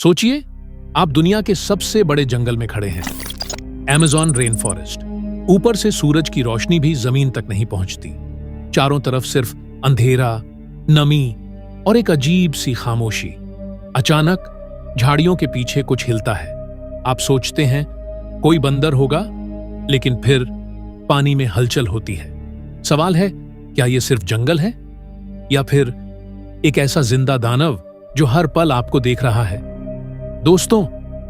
सोचिए, आप दुनिया के सबसे बड़े जंगल में खड़े हैं, अमेज़न रेन फॉरेस्ट। ऊपर से सूरज की रोशनी भी जमीन तक नहीं पहुंचती। चारों तरफ सिर्फ अंधेरा, नमी और एक अजीब सी खामोशी। अचानक झाड़ियों के पीछे कुछ हिलता है। आप सोचते हैं कोई बंदर होगा, लेकिन फिर पानी में हलचल होती है। सवाल है, क्या यह सिर्फ जंगल है या फिर एक ऐसा जिंदा दानव जो हर पल आपको देख रहा है? दोस्तों,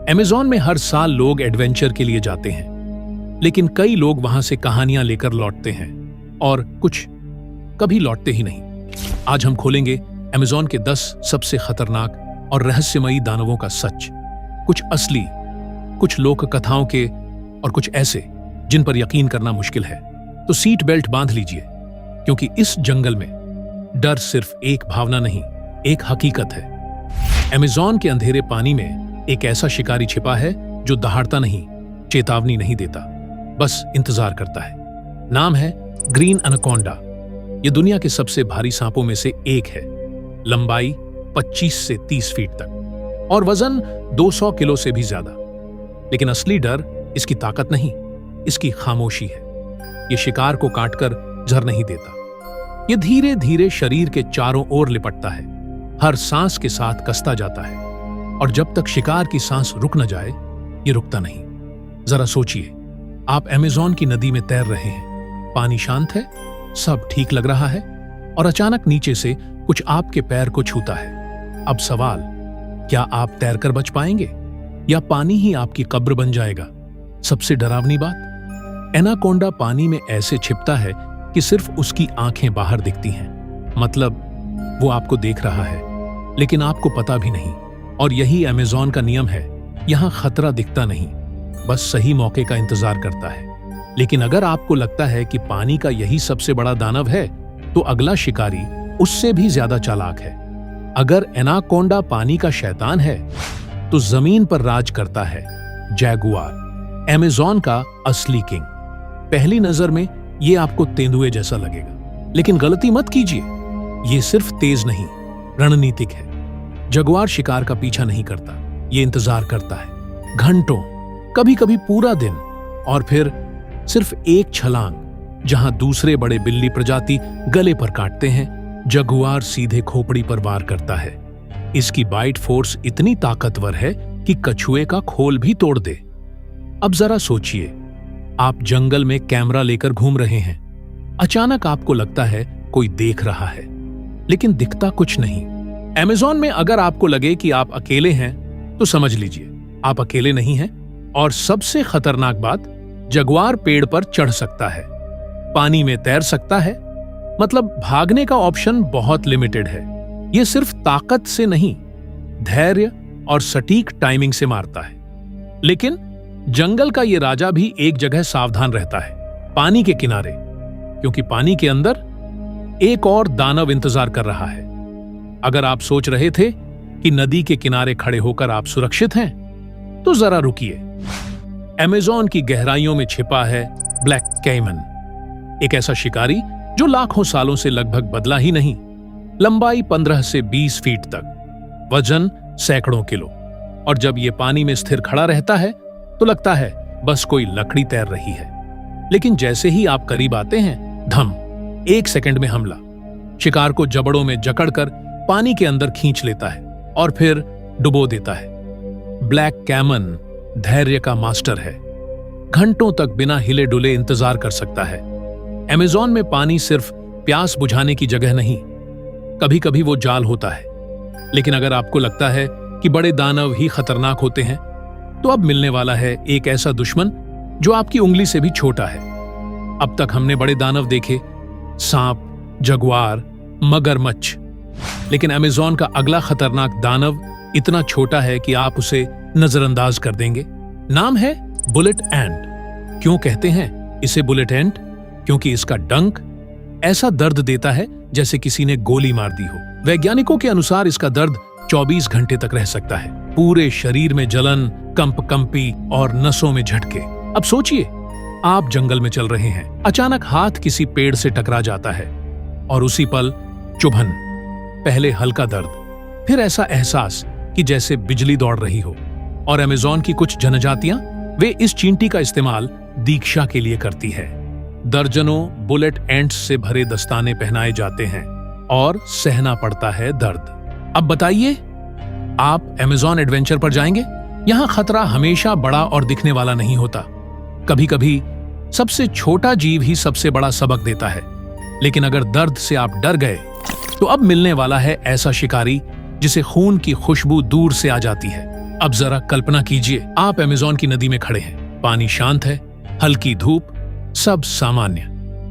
अमेज़न में हर साल लोग एडवेंचर के लिए जाते हैं, लेकिन कई लोग वहां से कहानियां लेकर लौटते हैं और कुछ कभी लौटते ही नहीं। आज हम खोलेंगे अमेज़न के 10 सबसे खतरनाक और रहस्यमयी दानवों का सच। कुछ असली, कुछ लोक कथाओं के और कुछ ऐसे जिन पर यकीन करना मुश्किल है। तो सीट बेल्ट बांध लीजिए, क्योंकि इस जंगल में डर सिर्फ एक भावना नहीं, एक हकीकत है। अमेज़न के अंधेरे पानी में एक ऐसा शिकारी छिपा है जो दहाड़ता नहीं, चेतावनी नहीं देता, बस इंतजार करता है। नाम है ग्रीन एनाकोंडा। यह दुनिया के सबसे भारी सांपों में से एक है। लंबाई 25 से 30 फीट तक और वजन 200 किलो से भी ज्यादा। लेकिन असली डर इसकी ताकत नहीं, इसकी खामोशी है। यह शिकार को काटकर जहर नहीं देता। यह धीरे धीरे शरीर के चारों ओर लिपटता है, हर सांस के साथ कसता जाता है, और जब तक शिकार की सांस रुक न जाए, यह रुकता नहीं। जरा सोचिए, आप अमेज़न की नदी में तैर रहे हैं, पानी शांत है, सब ठीक लग रहा है, और अचानक नीचे से कुछ आपके पैर को छूता है। अब सवाल, क्या आप तैरकर बच पाएंगे या पानी ही आपकी कब्र बन जाएगा? सबसे डरावनी बात, एनाकोंडा पानी में ऐसे छिपता है कि सिर्फ उसकी आंखें बाहर दिखती हैं। मतलब वो आपको देख रहा है, लेकिन आपको पता भी नहीं। और यही अमेज़न का नियम है, यहां खतरा दिखता नहीं, बस सही मौके का इंतजार करता है। लेकिन अगर आपको लगता है कि पानी का यही सबसे बड़ा दानव है, तो अगला शिकारी उससे भी ज्यादा चालाक है। अगर एनाकोंडा पानी का शैतान है, तो जमीन पर राज करता है जैगुआर, अमेज़न का असली किंग। पहली नजर में ये आपको तेंदुए जैसा लगेगा, लेकिन गलती मत कीजिए, ये सिर्फ तेज नहीं, रणनीतिक है। जगुआर शिकार का पीछा नहीं करता, ये इंतजार करता है घंटों, कभी कभी पूरा दिन, और फिर सिर्फ एक छलांग। जहां दूसरे बड़े बिल्ली प्रजाति गले पर काटते हैं, जगुआर सीधे खोपड़ी पर वार करता है। इसकी बाइट फोर्स इतनी ताकतवर है कि कछुए का खोल भी तोड़ दे। अब जरा सोचिए, आप जंगल में कैमरा लेकर घूम रहे हैं। अचानक आपको लगता है कोई देख रहा है, लेकिन दिखता कुछ नहीं। अमेज़न में अगर आपको लगे कि आप अकेले हैं, तो समझ लीजिए आप अकेले नहीं हैं। और सबसे खतरनाक बात, जगुआर पेड़ पर चढ़ सकता है, पानी में तैर सकता है, मतलब भागने का ऑप्शन बहुत लिमिटेड है। यह सिर्फ ताकत से नहीं, धैर्य और सटीक टाइमिंग से मारता है। लेकिन जंगल का यह राजा भी एक जगह सावधान रहता है, पानी के किनारे, क्योंकि पानी के अंदर एक और दानव इंतजार कर रहा है। अगर आप सोच रहे थे कि नदी के किनारे खड़े होकर आप सुरक्षित हैं, तो जरा रुकिए। अमेज़न की गहराइयों में छिपा है ब्लैक कैमन, एक ऐसा शिकारी जो लाखों सालों से लगभग बदला ही नहीं। लंबाई 15 से 20 फीट तक, वजन सैकड़ों किलो, और जब यह पानी में स्थिर खड़ा रहता है तो लगता है बस कोई लकड़ी तैर रही है। लेकिन जैसे ही आप करीब आते हैं, धम, 1 सेकंड में हमला। शिकार को जबड़ों में जकड़कर पानी के अंदर खींच लेता है और फिर डुबो देता है। ब्लैक कैमन धैर्य का मास्टर है, घंटों तक बिना हिले डुले इंतजार कर सकता है। अमेज़न में पानी सिर्फ प्यास बुझाने की जगह नहीं, कभी कभी वो जाल होता है। लेकिन अगर आपको लगता है कि बड़े दानव ही खतरनाक होते हैं, तो अब मिलने वाला है एक ऐसा दुश्मन जो आपकी उंगली से भी छोटा है। अब तक हमने बड़े दानव देखे, सांप, जगुआर, मगरमच्छ, लेकिन अमेज़न का अगला खतरनाक दानव इतना छोटा है कि आप उसे नजरअंदाज कर देंगे। नाम है बुलेट एंट। क्यों कहते हैं इसे बुलेट एंट? क्योंकि इसका डंक ऐसा दर्द देता है जैसे किसी ने गोली मार दी हो। वैज्ञानिकों के अनुसार इसका दर्द 24 घंटे तक रह सकता है, पूरे शरीर में जलन, कंपी और नसों में झटके। अब सोचिए, आप जंगल में चल रहे हैं, अचानक हाथ किसी पेड़ से टकरा जाता है और उसी पल चुभन, पहले हल्का दर्द, फिर ऐसा एहसास कि जैसे बिजली दौड़ रही हो। और अमेज़न की कुछ जनजातियां वे इस चींटी का इस्तेमाल दीक्षा के लिए करती है। दर्जनों बुलेट एंट्स से भरे दस्ताने पहनाए जाते हैं और सहना पड़ता है दर्द। अब बताइए, आप अमेज़न एडवेंचर पर जाएंगे? यहां खतरा हमेशा बड़ा और दिखने वाला नहीं होता। कभी कभी सबसे छोटा जीव ही सबसे बड़ा सबक देता है। लेकिन अगर दर्द से आप डर गए तो अब मिलने वाला है ऐसा शिकारी जिसे खून की खुशबू दूर से आ जाती है। अब जरा कल्पना कीजिए, आप अमेज़न की नदी में खड़े हैं। पानी शांत है, हल्की धूप, सब सामान्य।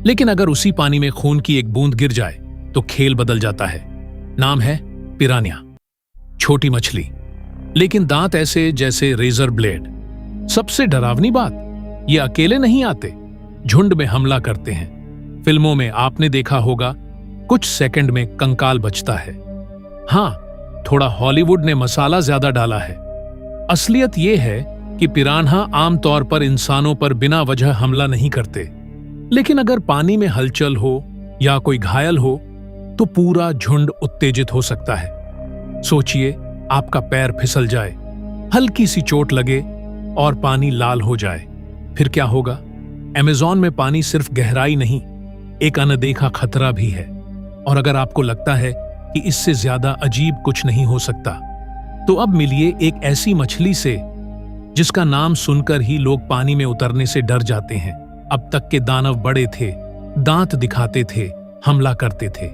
लेकिन अगर उसी पानी में खून की एक बूंद गिर जाए तो खेल बदल जाता है। नाम है पिरान्या। छोटी मछली, लेकिन दांत ऐसे जैसे रेजर ब्लेड। सबसे डरावनी बात, ये अकेले नहीं आते, झुंड में हमला करते हैं। फिल्मों में आपने देखा होगा, कुछ सेकंड में कंकाल बचता है। हां, थोड़ा हॉलीवुड ने मसाला ज्यादा डाला है। असलियत यह है कि पिरान्हा आमतौर पर इंसानों पर बिना वजह हमला नहीं करते। लेकिन अगर पानी में हलचल हो या कोई घायल हो तो पूरा झुंड उत्तेजित हो सकता है। सोचिए, आपका पैर फिसल जाए, हल्की सी चोट लगे और पानी लाल हो जाए, फिर क्या होगा? अमेज़न में पानी सिर्फ गहराई नहीं, एक अनदेखा खतरा भी है। और अगर आपको लगता है कि इससे ज्यादा अजीब कुछ नहीं हो सकता, तो अब मिलिए एक ऐसी मछली से जिसका नाम सुनकर ही लोग पानी में उतरने से डर जाते हैं। अब तक के दानव बड़े थे, दांत दिखाते थे, हमला करते थे।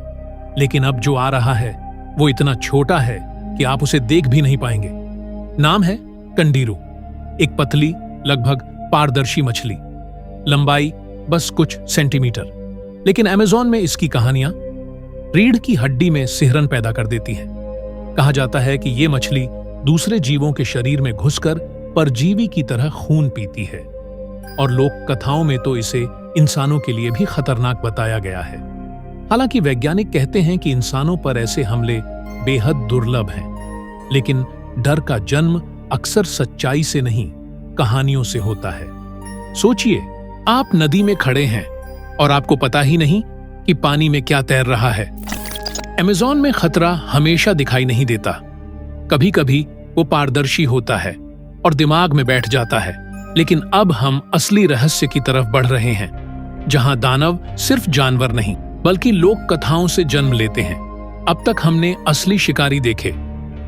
लेकिन अब जो आ रहा है वो इतना छोटा है कि आप उसे देख भी नहीं पाएंगे। नाम है कंडीरू। एक पतली, लगभग पारदर्शी मछली, लंबाई बस कुछ सेंटीमीटर। लेकिन अमेज़न में इसकी कहानियां रीढ़ की हड्डी में सिहरन पैदा कर देती हैं। कहा जाता है कि ये मछली दूसरे जीवों के शरीर में घुसकर परजीवी की तरह खून पीती है। और लोक कथाओं में तो इसे इंसानों के लिए भी खतरनाक बताया गया है। हालांकि वैज्ञानिक कहते हैं कि इंसानों पर ऐसे हमले बेहद दुर्लभ हैं। लेकिन डर का जन्म अक्सर सच्चाई से नहीं, कहानियों से होता है। सोचिए, आप नदी में खड़े हैं और आपको पता ही नहीं कि पानी में क्या तैर रहा है। अमेज़न में खतरा हमेशा दिखाई नहीं देता। कभी कभी वो पारदर्शी होता है और दिमाग में बैठ जाता है। लेकिन अब हम असली रहस्य की तरफ बढ़ रहे हैं, जहां दानव सिर्फ जानवर नहीं बल्कि लोक कथाओं से जन्म लेते हैं। अब तक हमने असली शिकारी देखे,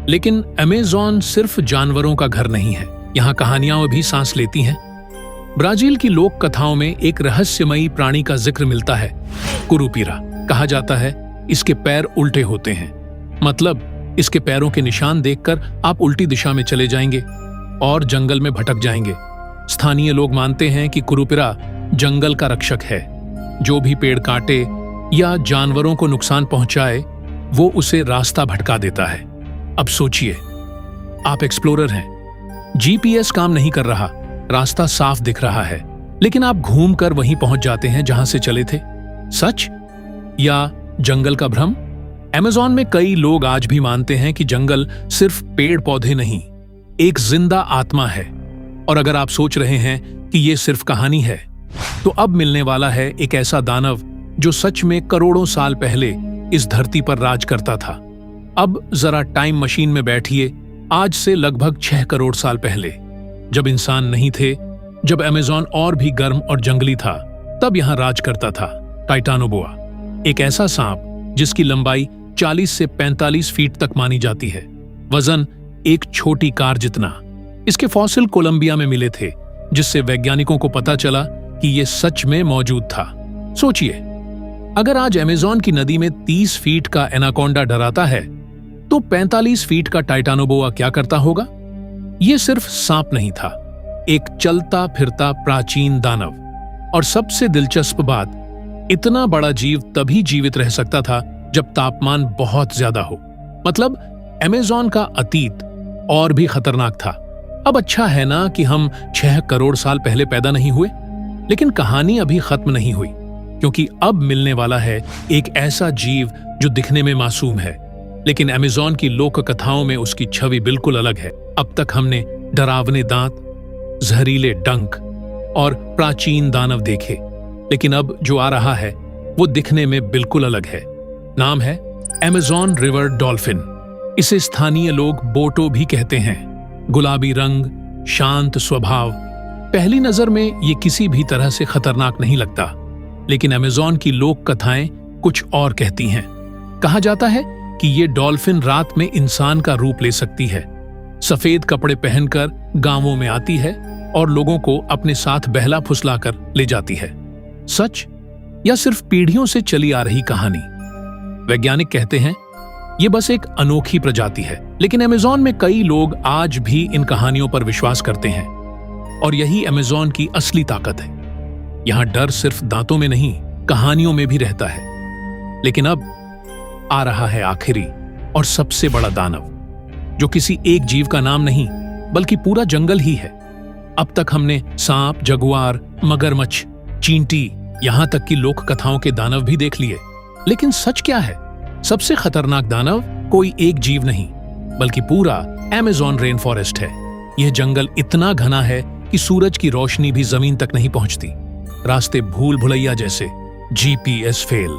लेकिन अमेज़न सिर्फ जानवरों का घर नहीं है। यहाँ कहानियां भी सांस लेती हैं। ब्राजील की लोक कथाओं में एक रहस्यमयी प्राणी का जिक्र मिलता है, कुरुपिरा। कहा जाता है इसके पैर उल्टे होते हैं, मतलब इसके पैरों के निशान देखकर आप उल्टी दिशा में चले जाएंगे और जंगल में भटक जाएंगे। स्थानीय लोग मानते हैं कि कुरुपिरा जंगल का रक्षक है। जो भी पेड़ काटे या जानवरों को नुकसान पहुंचाए, वो उसे रास्ता भटका देता है। अब सोचिए, आप एक्सप्लोरर हैं, जीपीएस काम नहीं कर रहा, रास्ता साफ दिख रहा है, लेकिन आप घूमकर वहीं पहुंच जाते हैं जहां से चले थे। सच या जंगल का भ्रम? अमेज़न में कई लोग आज भी मानते हैं कि जंगल सिर्फ पेड़ पौधे नहीं, एक जिंदा आत्मा है। और अगर आप सोच रहे हैं कि यह सिर्फ कहानी है, तो अब मिलने वाला है एक ऐसा दानव जो सच में करोड़ों साल पहले इस धरती पर राज करता था। अब जरा टाइम मशीन में बैठिए, आज से लगभग 6 करोड़ साल पहले, जब इंसान नहीं थे, जब अमेज़न और भी गर्म और जंगली था, तब यहां राज करता था टाइटानोबोआ, एक ऐसा सांप जिसकी लंबाई 40 से 45 फीट तक मानी जाती है, वजन एक छोटी कार जितना। इसके फॉसिल कोलंबिया में मिले थे, जिससे वैज्ञानिकों को पता चला कि यह सच में मौजूद था। सोचिए, अगर आज अमेज़न की नदी में 30 फीट का एनाकोंडा डराता है, तो 45 फीट का टाइटानोबोआ क्या करता होगा? यह सिर्फ सांप नहीं था, एक चलता फिरता प्राचीन दानव। और सबसे दिलचस्प बात, इतना बड़ा जीव तभी जीवित रह सकता था जब तापमान बहुत ज्यादा हो। मतलब अमेज़न का अतीत और भी खतरनाक था। अब अच्छा है ना कि हम 6 करोड़ साल पहले पैदा नहीं हुए, लेकिन कहानी अभी खत्म नहीं हुई, क्योंकि अब मिलने वाला है एक ऐसा जीव जो दिखने में मासूम है, लेकिन अमेज़न की लोक कथाओं में उसकी छवि बिल्कुल अलग है। अब तक हमने डरावने दांत, जहरीले डंक और प्राचीन दानव देखे, लेकिन अब जो आ रहा है वो दिखने में बिल्कुल अलग है। नाम है अमेज़न रिवर डॉल्फिन। इसे स्थानीय लोग बोटो भी कहते हैं। गुलाबी रंग, शांत स्वभाव। पहली नजर में ये किसी भी तरह से खतरनाक नहीं लगता, लेकिन अमेज़न की लोक कथाएं कुछ और कहती हैं। कहा जाता है कि ये डॉल्फिन रात में इंसान का रूप ले सकती है, सफेद कपड़े पहनकर गांवों में आती है और लोगों को अपने साथ बहला फुसलाकर ले जाती है। सच या सिर्फ पीढ़ियों से चली आ रही कहानी? वैज्ञानिक कहते हैं ये बस एक अनोखी प्रजाति है, लेकिन अमेज़न में कई लोग आज भी इन कहानियों पर विश्वास करते हैं और यही अमेज़न की असली ताकत है। यहां डर सिर्फ दांतों में नहीं, कहानियों में भी रहता है। लेकिन अब आ रहा है आखिरी और सबसे बड़ा दानव, जो किसी एक जीव का नाम नहीं बल्कि पूरा जंगल ही है। अब तक हमने सांप, जगुआर, मगरमच्छ, चींटी, यहां तक कि लोक कथाओं के दानव भी देख लिए, लेकिन सच क्या है? सबसे खतरनाक दानव कोई एक जीव नहीं बल्कि पूरा अमेज़न रेन फॉरेस्ट है। यह जंगल इतना घना है कि सूरज की रोशनी भी जमीन तक नहीं पहुंचती। रास्ते भूल भुलैया जैसे, जीपीएस फेल,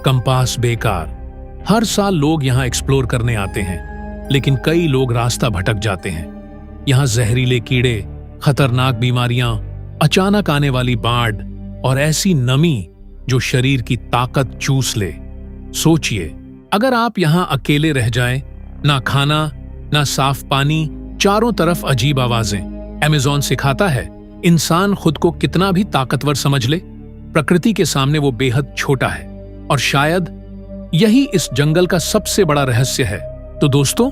कंपास बेकार। हर साल लोग यहां एक्सप्लोर करने आते हैं, लेकिन कई लोग रास्ता भटक जाते हैं। यहां जहरीले कीड़े, खतरनाक बीमारियां, अचानक आने वाली बाढ़ और ऐसी नमी जो शरीर की ताकत चूस ले। सोचिए, अगर आप यहां अकेले रह जाएं, ना खाना, ना साफ पानी, चारों तरफ अजीब आवाजें। अमेज़न सिखाता है इंसान खुद को कितना भी ताकतवर समझ ले, प्रकृति के सामने वो बेहद छोटा है। और शायद यही इस जंगल का सबसे बड़ा रहस्य है। तो दोस्तों,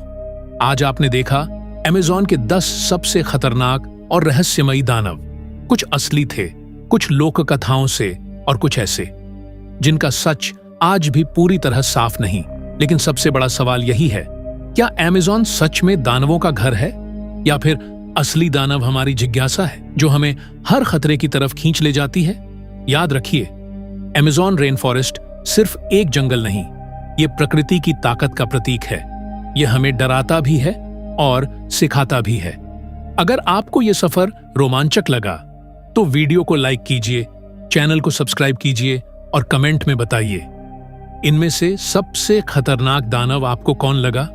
आज आपने देखा अमेज़न के 10 सबसे खतरनाक और रहस्यमयी दानव। कुछ असली थे, कुछ लोक कथाओं से और कुछ ऐसे जिनका सच आज भी पूरी तरह साफ नहीं। लेकिन सबसे बड़ा सवाल यही है, क्या अमेज़न सच में दानवों का घर है, या फिर असली दानव हमारी जिज्ञासा है जो हमें हर खतरे की तरफ खींच ले जाती है? याद रखिए, अमेज़न रेन फॉरेस्ट सिर्फ एक जंगल नहीं, ये प्रकृति की ताकत का प्रतीक है। यह हमें डराता भी है और सिखाता भी है। अगर आपको यह सफर रोमांचक लगा तो वीडियो को लाइक कीजिए, चैनल को सब्सक्राइब कीजिए और कमेंट में बताइए इनमें से सबसे खतरनाक दानव आपको कौन लगा।